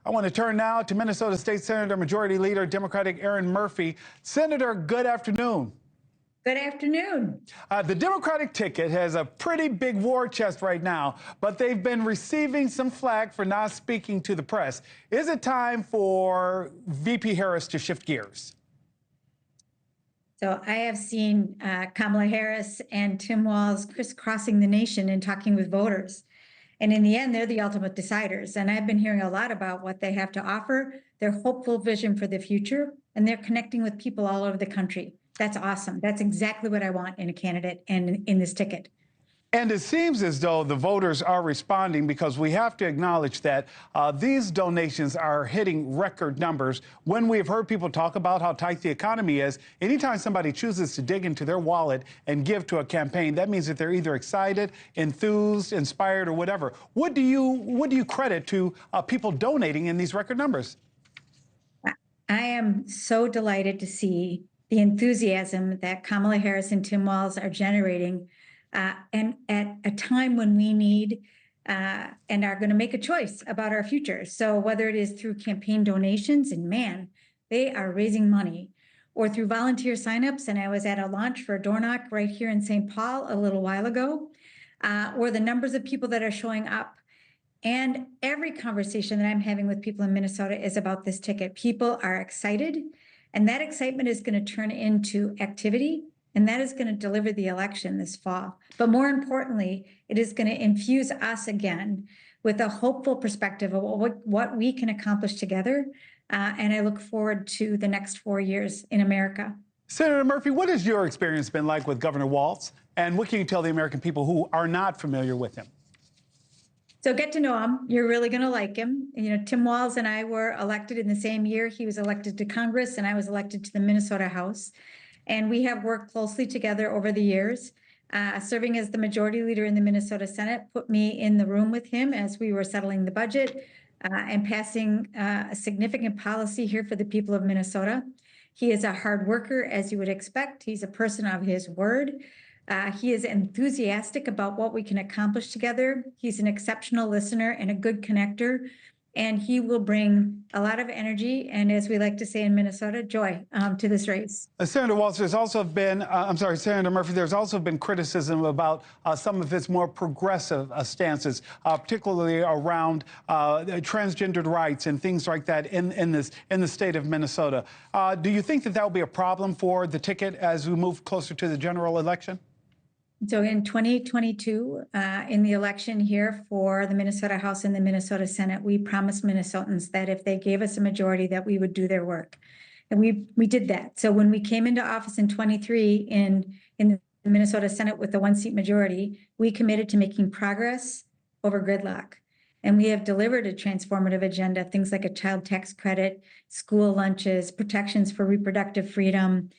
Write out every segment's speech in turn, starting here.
I want to turn now to Minnesota State Senator Majority Leader Democratic Erin Murphy. Senator, good afternoon. Good afternoon. The Democratic ticket has a pretty big war chest right now, but they've been receiving some flack for not speaking to the press. Is it time for VP Harris to shift gears? So I have seen Kamala Harris and Tim Walz crisscrossing the nation and talking with voters. And in the end, they're the ultimate deciders. And I've been hearing a lot about what they have to offer, their hopeful vision for the future, and they're connecting with people all over the country. That's awesome. That's exactly what I want in a candidate and in this ticket. And it seems as though the voters are responding, because we have to acknowledge that these donations are hitting record numbers. When we have heard people talk about how tight the economy is, anytime somebody chooses to dig into their wallet and give to a campaign, that means that they're either excited, enthused, inspired, or whatever. What do you credit to people donating in these record numbers? I am so delighted to see the enthusiasm that Kamala Harris and Tim Walz are generating. And at a time when we need and are going to make a choice about our future. So whether it is through campaign donations, and man, they are raising money, or through volunteer signups, and I was at a launch for a door knock right here in St. Paul a little while ago, or the numbers of people that are showing up. And every conversation that I'm having with people in Minnesota is about this ticket. People are excited, and that excitement is going to turn into activity. And that is going to deliver the election this fall. But more importantly, it is going to infuse us again with a hopeful perspective of what we can accomplish together. And I look forward to the next 4 years in America. Senator Murphy, what has your experience been like with Governor Walz? And what can you tell the American people who are not familiar with him? So get to know him. You're really going to like him. You know, Tim Walz and I were elected in the same year. He was elected to Congress and I was elected to the Minnesota House. And we have worked closely together over the years. Serving as the majority leader in the Minnesota Senate put me in the room with him as we were settling the budget and passing a significant policy here for the people of Minnesota. He is a hard worker, as you would expect. He's a person of his word. He is enthusiastic about what we can accomplish together. He's an exceptional listener and a good connector. And he will bring a lot of energy and, as we like to say in Minnesota, joy to this race. Senator Walz, there's also been, Senator Murphy, there's also been criticism about some of his more progressive stances, particularly around transgendered rights and things like that in the state of Minnesota. Do you think that will be a problem for the ticket as we move closer to the general election? So in 2022, in the election here for the Minnesota House and the Minnesota Senate, we promised Minnesotans that if they gave us a majority, that we would do their work. And we did that. So when we came into office in 23 in the Minnesota Senate with the 1-seat majority, we committed to making progress over gridlock. And we have delivered a transformative agenda, things like a child tax credit, school lunches, protections for reproductive freedom,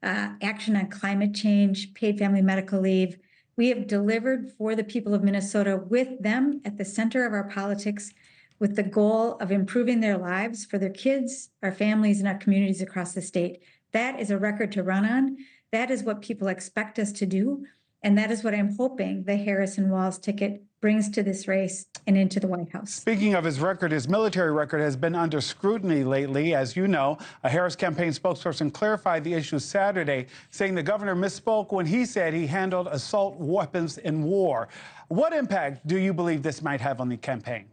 action on climate change, paid family medical leave. We have delivered for the people of Minnesota with them at the center of our politics, with the goal of improving their lives for their kids, our families, and our communities across the state. That is a record to run on. That is what people expect us to do. And that is what I'm hoping the Harris and Walz ticket brings to this race and into the White House. Speaking of his record, his military record has been under scrutiny lately. As you know, a Harris campaign spokesperson clarified the issue Saturday, saying the governor misspoke when he said he handled assault weapons in war. What impact do you believe this might have on the campaign?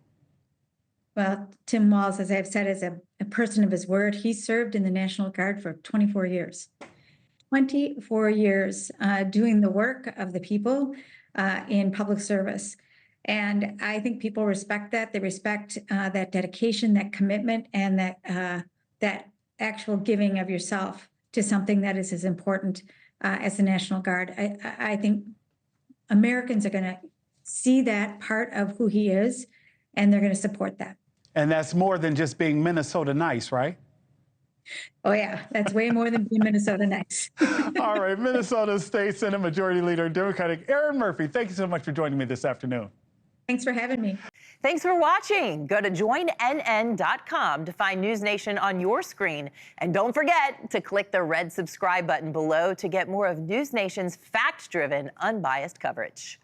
Well, Tim Walz, as I've said, is a person of his word. He served in the National Guard for 24 years. 24 years doing the work of the people in public service. And I think people respect that. They respect that dedication, that commitment, and that actual giving of yourself to something that is as important as the National Guard. I think Americans are going to see that part of who he is, and they're going to support that. And that's more than just being Minnesota nice, right? Oh, yeah, that's way more than being Minnesota nice. All right, Minnesota State Senate Majority Leader, Democratic Erin Murphy, thank you so much for joining me this afternoon. Thanks for having me. Thanks for watching. Go to joinnn.com to find NewsNation on your screen. And don't forget to click the red subscribe button below to get more of NewsNation's fact-driven, unbiased coverage.